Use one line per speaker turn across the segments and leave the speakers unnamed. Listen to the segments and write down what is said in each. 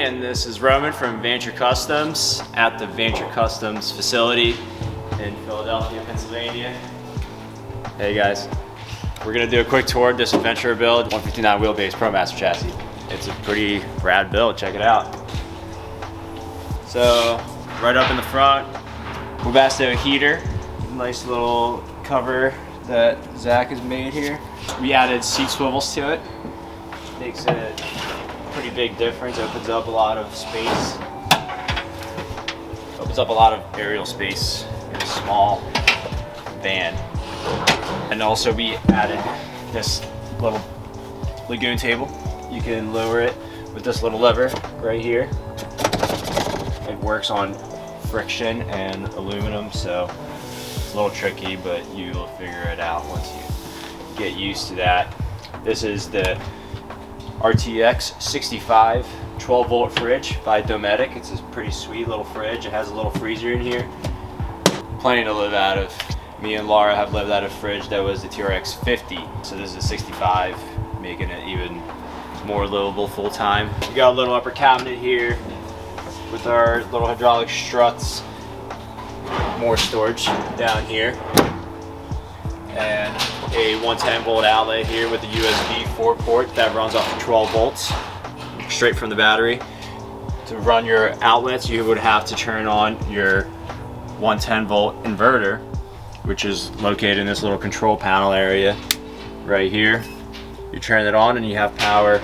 and this is Roman from Vanture Customs at the Vanture Customs facility in Philadelphia, Pennsylvania. Hey guys, we're gonna do a quick tour of this Vanture build, 159 wheelbase ProMaster chassis. It's a pretty rad build, check it out. So, right up in the front, Webasto heater, nice little cover that Zach has made here. We added seat swivels to it, makes it a pretty big difference, opens up a lot of space. Opens up a lot of aerial space in a small van. And also we added this little lagoon table. You can lower it with this little lever right here. It works on friction and aluminum, so it's a little tricky, but you'll figure it out once you get used to that. This is the RTX 65 12 volt fridge by Dometic. It's a pretty sweet little fridge. It has a little freezer in here. Plenty to live out of. Me and Laura have lived out of a fridge that was the TRX 50. So this is a 65, making it even more livable full time. We got a little upper cabinet here with our little hydraulic struts. More storage down here. And a 110 volt outlet here with a USB 4 port that runs off of 12 volts straight from the battery. To run your outlets, you would have to turn on your 110 volt inverter, which is located in this little control panel area right here. You turn it on and you have power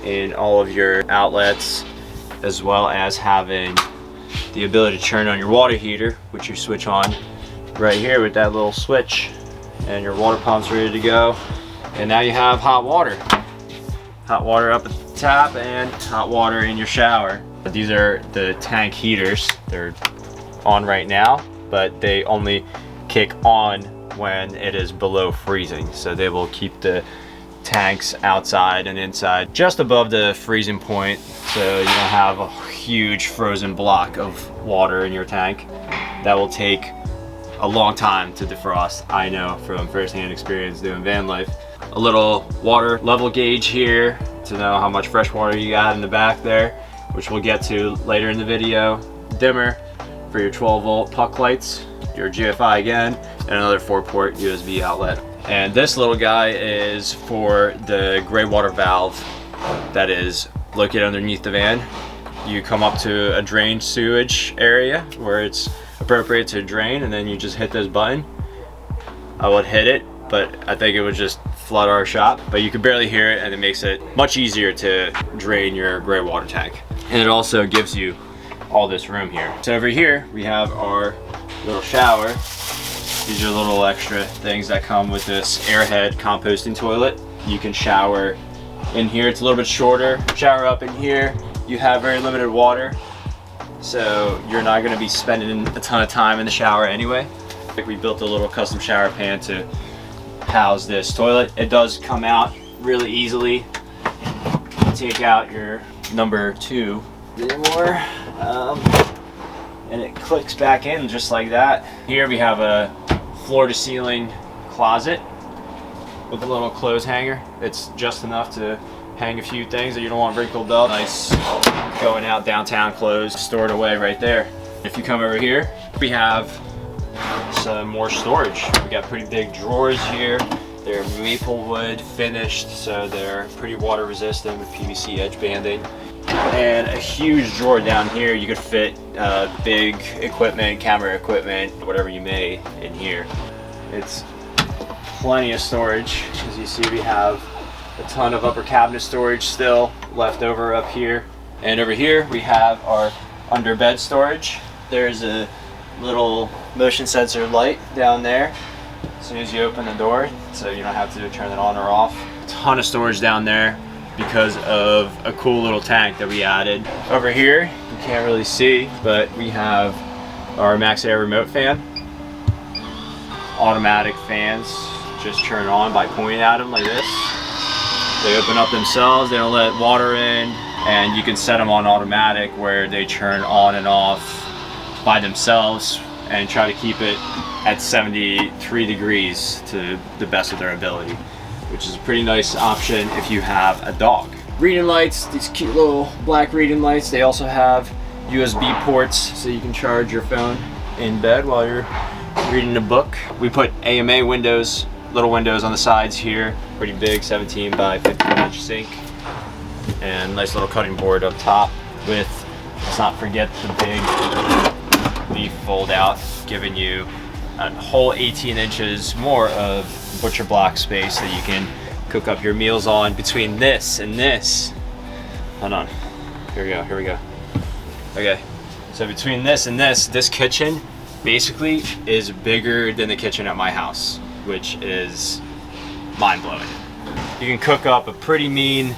in all of your outlets, as well as having the ability to turn on your water heater, which you switch on right here with that little switch, and your water pump's ready to go. And now you have hot water. Hot water up at the tap and hot water in your shower. These are the tank heaters. They're on right now, but they only kick on when it is below freezing. So they will keep the tanks outside and inside just above the freezing point, so you don't have a huge frozen block of water in your tank. That will take a long time to defrost. I know from first-hand experience doing van life. A little water level gauge here to know how much fresh water you got in the back there, which we'll get to later in the video. Dimmer for your 12 volt puck lights, your GFI again, and another 4 port USB outlet. And this little guy is for the gray water valve that is located underneath the van. You come up to a drain sewage area where it's appropriate to drain, and then you just hit this button. I would hit it, but I think it would just flood our shop, but you can barely hear it, and it makes it much easier to drain your gray water tank. And it also gives you all this room here. So over here we have our little shower. These are little extra things that come with this airhead composting toilet. You can shower in here. It's a little bit shorter. Shower up in here. You have very limited water, so you're not going to be spending a ton of time in the shower anyway. We built a little custom shower pan to house this toilet. It does come out really easily. Take out your number 2 anymore, and it clicks back in just like that. Here we have a floor to ceiling closet with a little clothes hanger. It's just enough to hang a few things that you don't want wrinkled up. Nice going out downtown clothes stored away right there. If you come over here, we have some more storage. We got pretty big drawers here. They're maple wood finished, so they're pretty water resistant with PVC edge banding. And a huge drawer down here. You could fit big equipment, camera equipment, whatever you may in here. It's plenty of storage. As you see, we have a ton of upper cabinet storage still left over up here. And over here we have our under bed storage. There's a little motion sensor light down there as soon as you open the door, so you don't have to turn it on or off. A ton of storage down there because of a cool little tank that we added. Over here, you can't really see, but we have our Max Air remote fan. Automatic fans just turn on by pointing at them like this. They open up themselves, they don't let water in, and you can set them on automatic where they turn on and off by themselves and try to keep it at 73 degrees to the best of their ability, which is a pretty nice option if you have a dog. reading lights, these cute little black reading lights. They also have USB ports so you can charge your phone in bed while you're reading a book. We put AMA windows, little windows on the sides here, pretty big, 17 by 15 inch sink, and nice little cutting board up top with, let's not forget the big leaf fold out, giving you a whole 18 inches more of butcher block space that you can cook up your meals on. Between this and this, hold on, here we go. Okay, so between this and this kitchen basically is bigger than the kitchen at my house, which is mind-blowing. You can cook up a pretty mean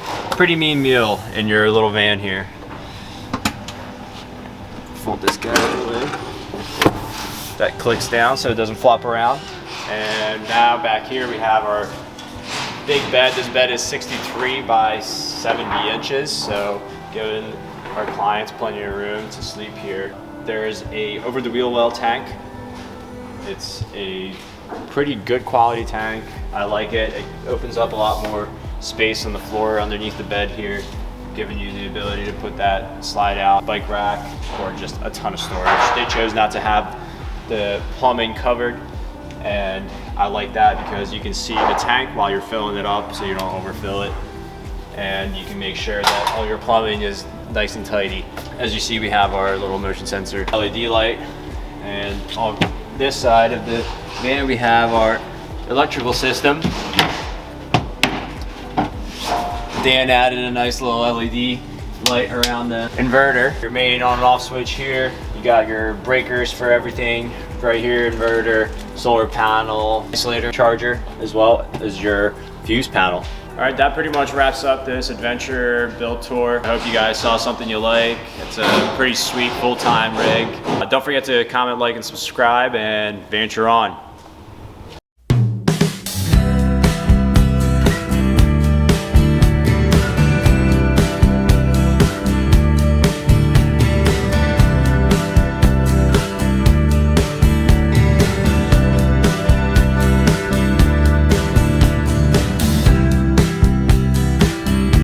meal in your little van here. Fold this guy out of the way. That clicks down so it doesn't flop around. And now back here we have our big bed. This bed is 63 by 70 inches, so giving our clients plenty of room to sleep here. There's a over-the-wheel well tank. It's a pretty good quality tank. I like it. It opens up a lot more space on the floor underneath the bed here, giving you the ability to put that slide out bike rack or just a ton of storage. They chose not to have the plumbing covered, and I like that because you can see the tank while you're filling it up so you don't overfill it, and you can make sure that all your plumbing is nice and tidy. As you see, we have our little motion sensor LED light, and on this side of the van we have our electrical system. Dan added a nice little LED light around the inverter. Your main on and off switch here. You got your breakers for everything right here, inverter, solar panel, isolator charger, as well as your fuse panel. All right, that pretty much wraps up this adventure build tour. I hope you guys saw something you like. It's a pretty sweet full-time rig. Don't forget to comment, like, and subscribe, and venture on.